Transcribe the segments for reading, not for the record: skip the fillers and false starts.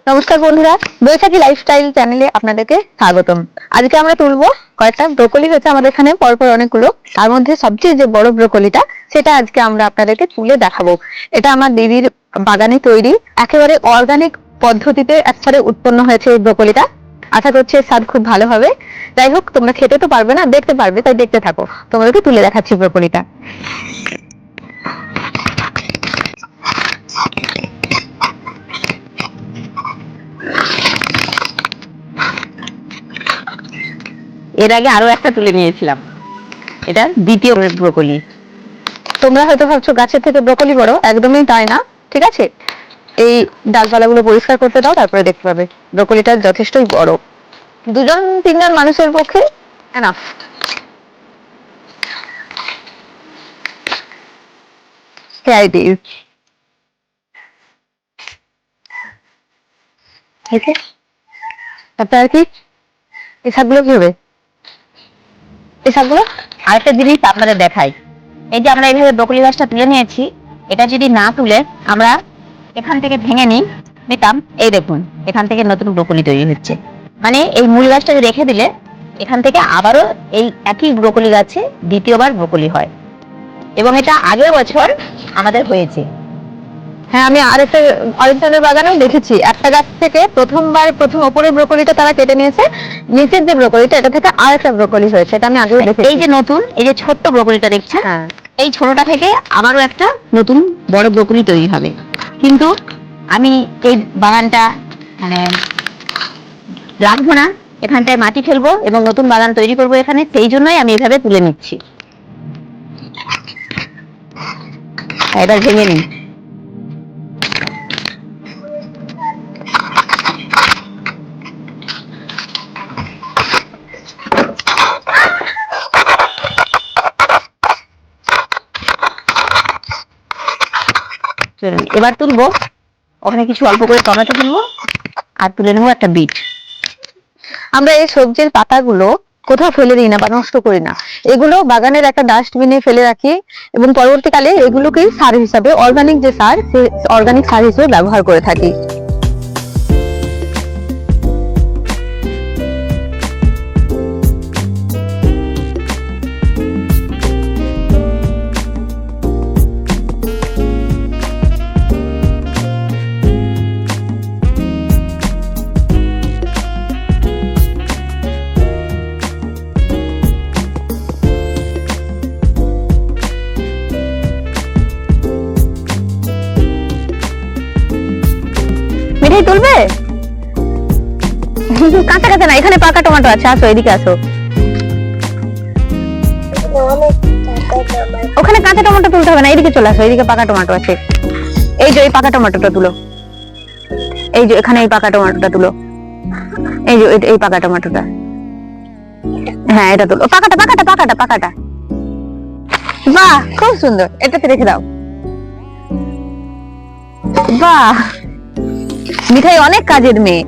নমস্কার বন্ধুরা, বৈশাখী লাইফস্টাইল চ্যানেলে আপনাদেরকে স্বাগতম। আজকে আমরা তুলবো কয়েকটা ব্রোকলি হচ্ছে আমাদের এখানে পরপর অনেকগুলো, তার মধ্যে সবচেয়ে যে বড় ব্রোকলিটা সেটা আজকে আমরা আপনাদেরকে তুলে দেখাবো। এটা আমার দিদির বাগানে তৈরি, একেবারে অর্গানিক পদ্ধতিতে একবারে উৎপন্ন হয়েছে এই ব্রোকলিটা। আশা করছি এর স্বাদ খুব ভালো হবে। যাই হোক, তোমরা খেতে তো পারবে না, দেখতে পারবে, তাই দেখতে থাকো। তোমাদেরকে তুলে দেখাচ্ছি ব্রোকলিটা। এর আগে আরো একটা তুলে নিয়েছিলাম, এটা দ্বিতীয় ব্রোকলি। তোমরা হয়তো ভাবছো গাছের থেকে ব্রোকলি বড়, একদমই তাই না। ঠিক আছে, এই ডালপালাগুলো পরিষ্কার করতে দাও, তারপরে দেখতে পাবে ব্রোকলিটা যথেষ্টই বড়, 2-3জন মানুষের পক্ষে এনাফ। Here it is. তারপরে আর কি এই শাকগুলো কি হবে? এই শাকগুলো আরেকটা জিনিস আপনাদের দেখাই। এই যে আমরা এইভাবে ব্রোকলি গাছটা তুলে নিয়েছি, এটা যদি না তুলে আমরা এখান থেকে ভেঙে নিতাম, এই দেখুন এখান থেকে নতুন ব্রোকলি তৈরি হচ্ছে। মানে এই মূল গাছটা রেখে দিলে এখান থেকে আবারও এই একই ব্রোকলি গাছে দ্বিতীয়বার ব্রোকলি হয়, এবং এটা আগের বছর আমাদের হয়েছে। হ্যাঁ, আমি আরেকজনের বাগানেও দেখেছি, একটা গাছ থেকে প্রথম ওপরের ব্রোকলিটা তারা কেটে নিয়েছে, নিচের যে ব্রোকলিটা এটা থেকে আরেকটা ব্রোকলি হয়েছে। এটা আমি আগেও দেখেছি। এই যে নতুন, এই যে ছোট্ট ব্রোকলিটা দেখছেন, এই ছোটটা থেকে আবারও একটা নতুন বড় ব্রোকলি তৈরি হবে। কিন্তু আমি এই বাগানটা মানে রাখবো না, এখানটায় মাটি ফেলবো এবং নতুন বাগান তৈরি করবো এখানে, সেই জন্যই আমি এভাবে তুলে নিচ্ছি। এবার ভেঙে নিই। এবার তুলবো, ওখানে কিছু অল্প করে টমেটো তুলবো আর তুলে নেবো একটা বিট। আমরা এই সবজির পাতাগুলো কোথাও ফেলে দিই না বা নষ্ট করি না, এগুলো বাগানের একটা ডাস্টবিনে ফেলে রাখি এবং পরবর্তীকালে এগুলোকেই সার হিসাবে, অর্গানিক যে সার, সেই অর্গানিক সার হিসেবে ব্যবহার করে থাকি। মিঠাই তুলবে? কাঁচা কাঁচা না, এখানে পাকা টমেটো আছে, আসো এদিকে আসো। ওখানে কাঁচা টমেটো তুলতে হবে না, এদিকে চলে আসো, এদিকে পাকা টমেটো আছে। এই যে এই পাকা টমেটোটা তুলো, এই যে এখানে এই পাকা টমেটোটা তুলো, এই যে এই পাকা টমেটোটা, হ্যাঁ এটা তুলো, পাকাটা পাকাটা পাকাটা পাকাটা। বাহ, খুব সুন্দর, এটাতে রেখে দাও। বাহ, মিঠাই অনেক কাজের মেয়ে।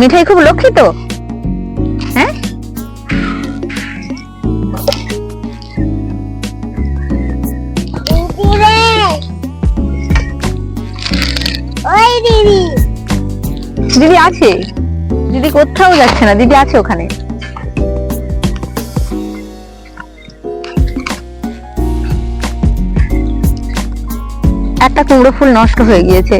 মিঠাই খুব লক্ষ্মী তো, হ্যাঁ। দিদি আছে, দিদি কোথাও যাচ্ছে না, দিদি আছে ওখানে। একটা কুমড়ো ফুল নষ্ট হয়ে গিয়েছে।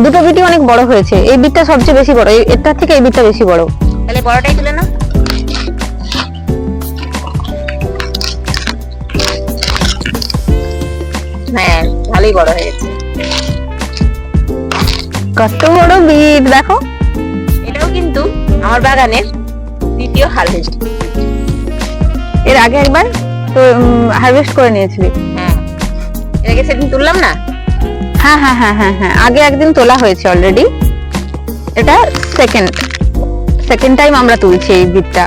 দুটো বিটই অনেক বড় হয়েছে, এই বিটটা সবচেয়ে বেশি বড়, এটার থেকে এই বিটটা বেশি বড়। তাহলে বড়টাই তুলে না। হ্যাঁ, ভালোই বড় হয়েছে। কত বড় বিট দেখো। এটাও কিন্তু আমার বাগানের দ্বিতীয় হারভেস্ট। এর আগে একবার তো হারভেস্ট করে নিয়েছিলি। হ্যাঁ, এর আগে সেদিন তুললাম না। হ্যাঁ হ্যাঁ হ্যাঁ হ্যাঁ হ্যাঁ, আগে একদিন তোলা হয়েছে অলরেডি। এটা সেকেন্ড টাইম আমরা তুলছি এই বিটটা।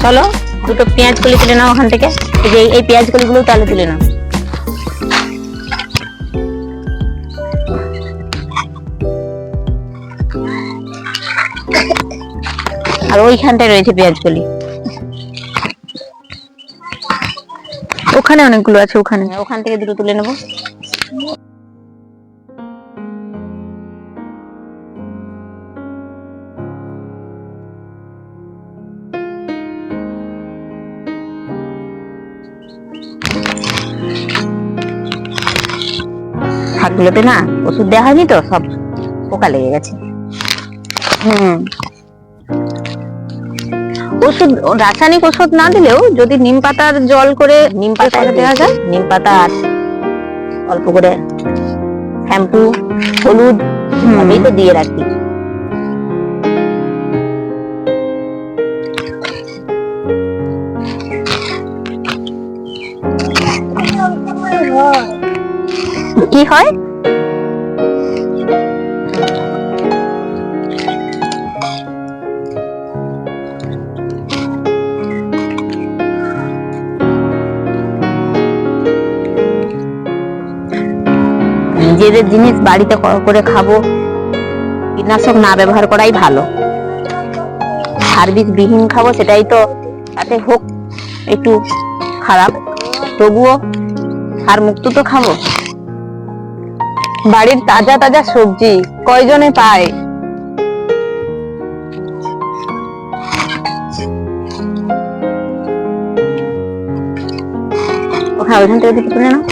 চলো দুটো পেঁয়াজ কলি তুলে নাও ওখান থেকে, এই পেঁয়াজ কলিগুলো তাহলে তুলে নাও। আর ওইখানটায় রয়েছে পেঁয়াজ কলি, ওখানে অনেকগুলো আছে, ওখান থেকে দুটো তুলে নেবো। শাকগুলোতে না ওষুধ দেওয়া হয়নি তো, সব পোকা লেগে গেছে। ওষুধ, রাসায়নিক ওষুধ না দিলেও যদি নিম পাতার জল করে নিম পাতা দেওয়া যায়, নিম পাতা আর অল্প করে শ্যাম্পু, হলুদ সবই তো দিয়ে রাখি। কি হয়? নিজেদের জিনিস বাড়িতে করে খাবো, কীটনাশক না ব্যবহার করাই ভালো। সার্ভিস বিহীন খাবো, সেটাই তো, তাতে হোক একটু খারাপ, তবুও সার মুক্ত তো খাবো। বাড়ির তাজা তাজা সবজি কয়জনে পায়? ওখান থেকে দিকে তুলে নাও।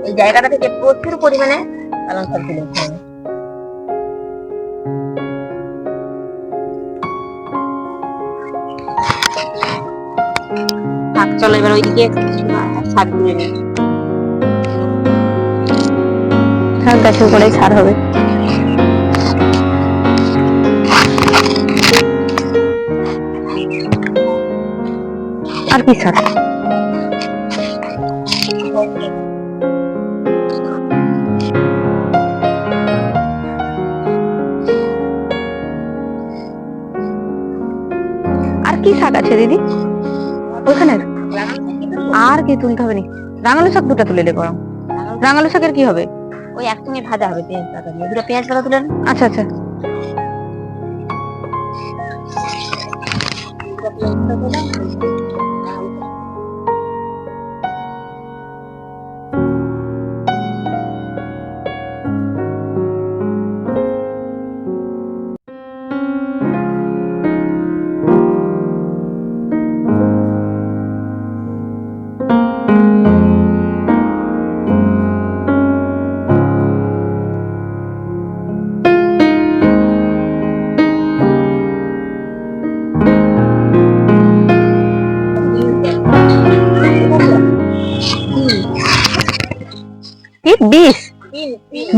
এই জায়গাটা থেকে প্রচুর পরিমাণে পালং শাক তুলে নিতে হবে। চলো এবার ওইদিকে শাক তুলে নিই। শাক গাছের গোড়ায় সার হবে। আর কি সার? আর কি শাক আছে দিদি ওইখানে? আর কি তুলতে হবে না? রাঙালু শাক দুটো তুলে দে বরং। রাঙালু শাকের কি হবে? ওই একসঙ্গে ভাজা হবে পেঁয়াজ পাতা দিয়ে। দুটো পেঁয়াজ পাতা তুলে। আচ্ছা আচ্ছা।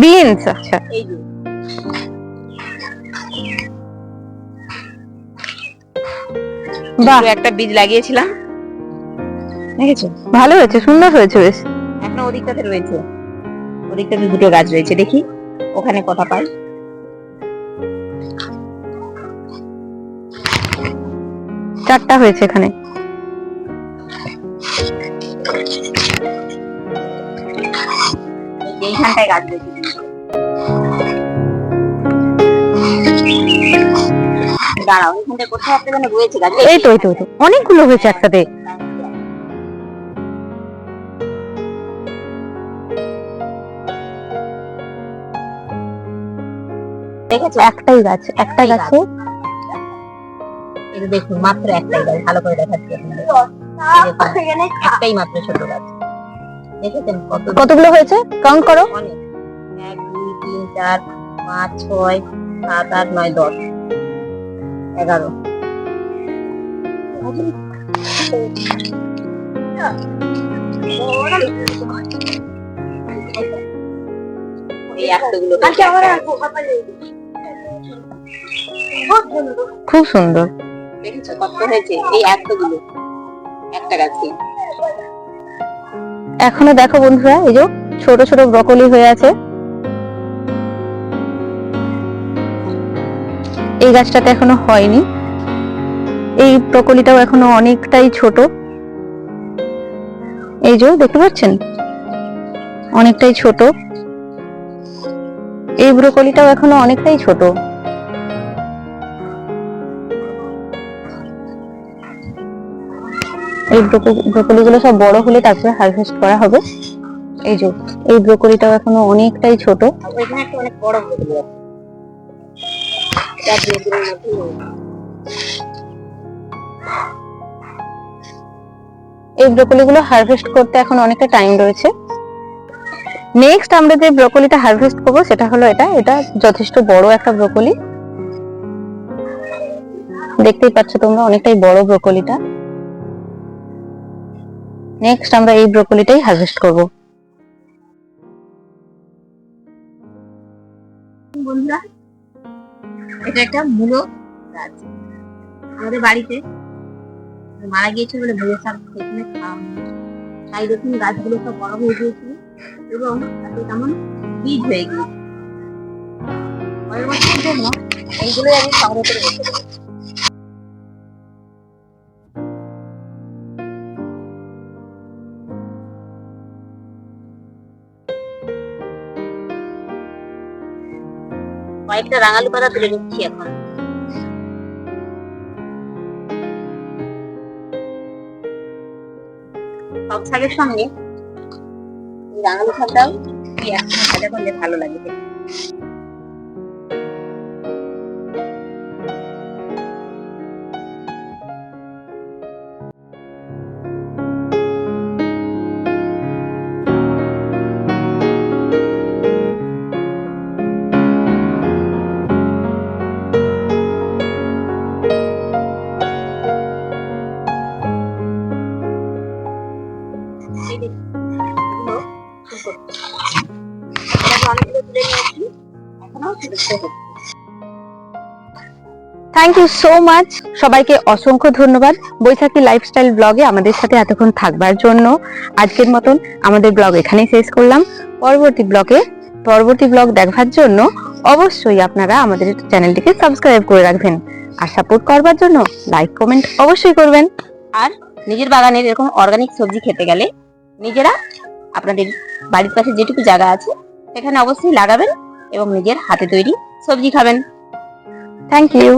বিনস, আচ্ছা। বাহ, একটা বীজ লাগিয়েছিলাম, দেখেছো? ভালো হয়েছে, সুন্দর হয়েছে বেশ। এখনো ওদিকটাতে রয়েছে, ওদিকটাতে দুটো গাছ রয়েছে, দেখি ওখানে কটা পাই। চারটা হয়েছে এখানে। এইখানটায় গাছ রয়েছে। দাঁড়াও, এইখানটায় কোথাও একটা যেন রয়েছে গাছ। এই তো অনেকগুলো হয়েছে একসাথে। একটাই গাছ, একটা গাছে দেখুন মাত্র একটাই গাছ। ভালো করে দেখাচ্ছি একটাই মাত্র ছোট গাছ। দেখেছেন কতগুলো হয়েছে? কাউন্ট করো। 1 2 3 4 5 6 7 8 9 10 11। এই এতগুলো খুব সুন্দর, দেখেছো কত হয়েছে এই এতগুলো একটা গাছে। এখনো দেখো বন্ধুরা, এই যে ছোট ছোট ব্রকলি হয়ে আছে। এই গাছটাতে এখনো হয়নি, এই ব্রকলিটাও এখনো অনেকটাই ছোট। এই যে দেখতে পাচ্ছেন অনেকটাই ছোট, এই ব্রকলিটাও এখনো অনেকটাই ছোট। এই ব্রকলি গুলো সব বড় হলে তারপরে হারভেস্ট করা হবে। এই যে এই ব্রকলিটাও এখনো অনেকটাই ছোট। এখানে একটা অনেক বড় ব্রকলি আছে। এই ব্রকলি গুলো হারভেস্ট করতে এখন অনেকটা টাইম রয়েছে। নেক্সট আমরা যে ব্রকলিটা হারভেস্ট করবো সেটা হলো এটা। এটা যথেষ্ট বড় একটা ব্রকলি, দেখতেই পাচ্ছ তোমরা অনেকটাই বড় ব্রকলিটা। নেক্সট আমরা এই ব্রকলিটাই হারভেস্ট করব। বন্ধুরা, এটা একটা মূলো গাছ। আমাদের বাড়িতে মারা গিয়েছে বলে মূলো শাক এখানে খাওয়া হয়। তাই দেখুন গাছগুলো সব বড় হয়ে গিয়েছিল এবং তাতে তেমন বীজ হয়ে গিয়েছে। পরের বছরের জন্য এইগুলোই আমি সংগ্রহ করে রেখে দেবো। কয়েকটা রাঙালু পাতা তুলে নিচ্ছি এখন। সব শাকের সঙ্গে রাঙালু শাকটাও একসঙ্গে ভাজা করলে ভালো লাগে। থ্যাংক ইউ সো মাচ, সবাইকে অসংখ্য ধন্যবাদ বৈশাখী লাইফস্টাইল ব্লগে আমাদের সাথে এতক্ষণ থাকবার জন্য। আজকের মতন আমাদের ব্লগ এখানেই শেষ করলাম। পরবর্তী ব্লগ দেখার জন্য অবশ্যই আপনারা আমাদের চ্যানেলটিকে সাবস্ক্রাইব করে রাখবেন আর সাপোর্ট করবার জন্য লাইক কমেন্ট অবশ্যই করবেন। আর নিজের বাগানের এরকম অর্গানিক সবজি খেতে গেলে নিজেরা আপনাদের বাড়ির পাশে যেটুকু জায়গা আছে সেখানে অবশ্যই লাগাবেন এবং নিজের হাতে তৈরি সবজি খাবেন। Thank you.